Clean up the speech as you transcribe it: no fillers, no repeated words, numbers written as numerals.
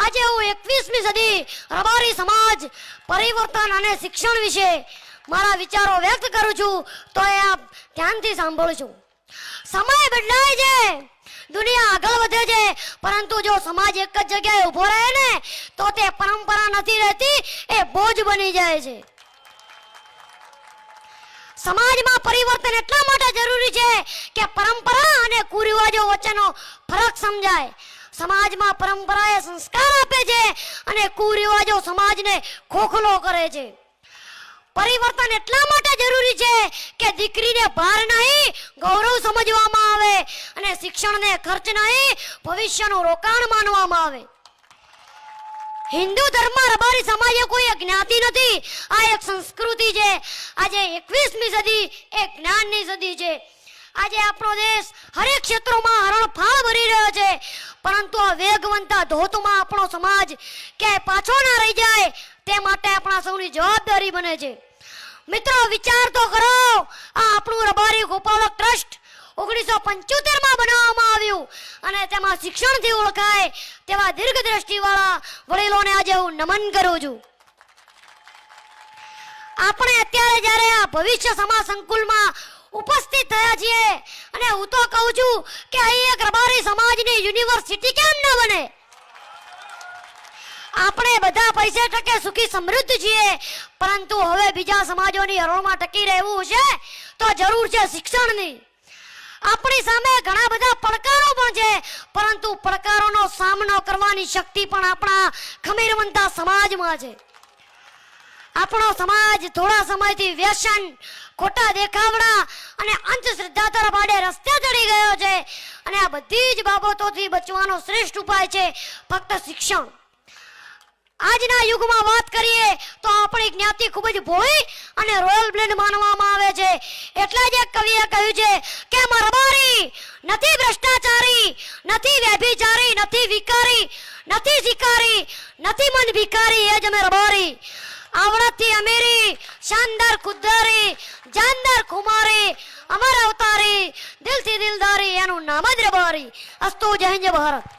આજે હું 21મી સદી રબારી સમાજ પરિવર્તન અને શિક્ષણ વિશે મારા વિચારો વ્યક્ત કરું છું, તો એ આપ ધ્યાનથી સાંભળજો. સમય બદલાય છે, દુનિયા આગળ વધે છે, પરંતુ જો સમાજ એક જ જગ્યાએ ઊભો રહે ને તો તે પરંપરા નથી રહેતી, એ બોજ બની જાય છે. સમાજમાં પરિવર્તન એટલા માટે જરૂરી છે કે પરંપરા અને કુરિવાજો વચ્ચેનો ફરક સમજાય. સમાજમાં પરંપરા એ સંસ્કાર આપે છે અને કુરિવાજો સમાજને ખોખલો કરે છે. પરિવર્તન એટલા માટે જરૂરી છે કે દીકરીને ભાર નહીં ગૌરવ સમજવામાં આવે અને શિક્ષણને ખર્ચ નહીં ભવિષ્યનું રોકાણ માનવામાં આવે. હિન્દુ ધર્મમાં રબારી સમાજ એ કોઈ જ્ઞાતિ નથી, આ એક સંસ્કૃતિ છે. આજે 21મી સદી એ જ્ઞાનની સદી છે. આજે આપણો દેશ હરેક ક્ષેત્રોમાં હરણફાળ ભરી રહ્યો છે, પરંતુ આ વેગવંતા ધોધમાં આપણો સમાજ ક્યાંય પાછો ના રહી જાય તે માટે આપણા સૌની જવાબદારી બને છે. મિત્રો, વિચાર તો કરો, આ આપણું રબારી ગોપાલક ટ્રસ્ટ 1975માં બનાવવામાં આવ્યું અને તેમાં શિક્ષણથી ઓળખાય તેવા દીર્ઘદ્રષ્ટિવાળા વડીલોને આજે હું નમન કરું છું. આપણે અત્યારે જ્યારે આ ભવિષ્ય સમાજ સંકુલમાં ઉપસ્થિત થયા છીએ અને હું તો કહું છું કે અહીં એક રબારી સમાજની યુનિવર્સિટી કેમ ન બને? આપણે બધા પૈસે ટકે સુખી સમૃદ્ધ છીએ, પરંતુ હવે બીજા સમાજોની હરોળમાં ટકી રહેવું છે તો જરૂર છે શિક્ષણની. આપણી સામે ઘણા બધા પડકારો પણ છે, પરંતુ પડકારોનો સામનો કરવાની શક્તિ પણ આપણા ખમીરવંતા સમાજમાં છે. આપણો સમાજ થોડા સમયથી વ્યસન, ખોટા દેખાવડા અને અંધશ્રદ્ધા તરફ આડે રસ્તે ચડી ગયો છે અને આ બધી જ બાબતોથી બચવાનો શ્રેષ્ઠ ઉપાય છે ફક્ત શિક્ષણ. આજના યુગમાં વાત કરીએ તો આપણી જ્ઞાતિ ખૂબ જ ભોળી અને રોયલ બ્લડ માનવામાં આવે છે. એટલે જ એક કવિએ કહ્યું છે કે રબારી નથી ભ્રષ્ટાચારી, નથી વ્યભિચારી, નથી વિકારી, નથી શિકારી, નથી મન ભિખારી, એ જ અમે રબારી. આવડતથી અમીરી, શાનદાર ખુદદારી, જાનદાર ખુમારી, અમર અવતારી, દિલથી દિલદારી, એનું નામ જ રબારી. અસ્તુ. જય હિન્દ, જય ભારત.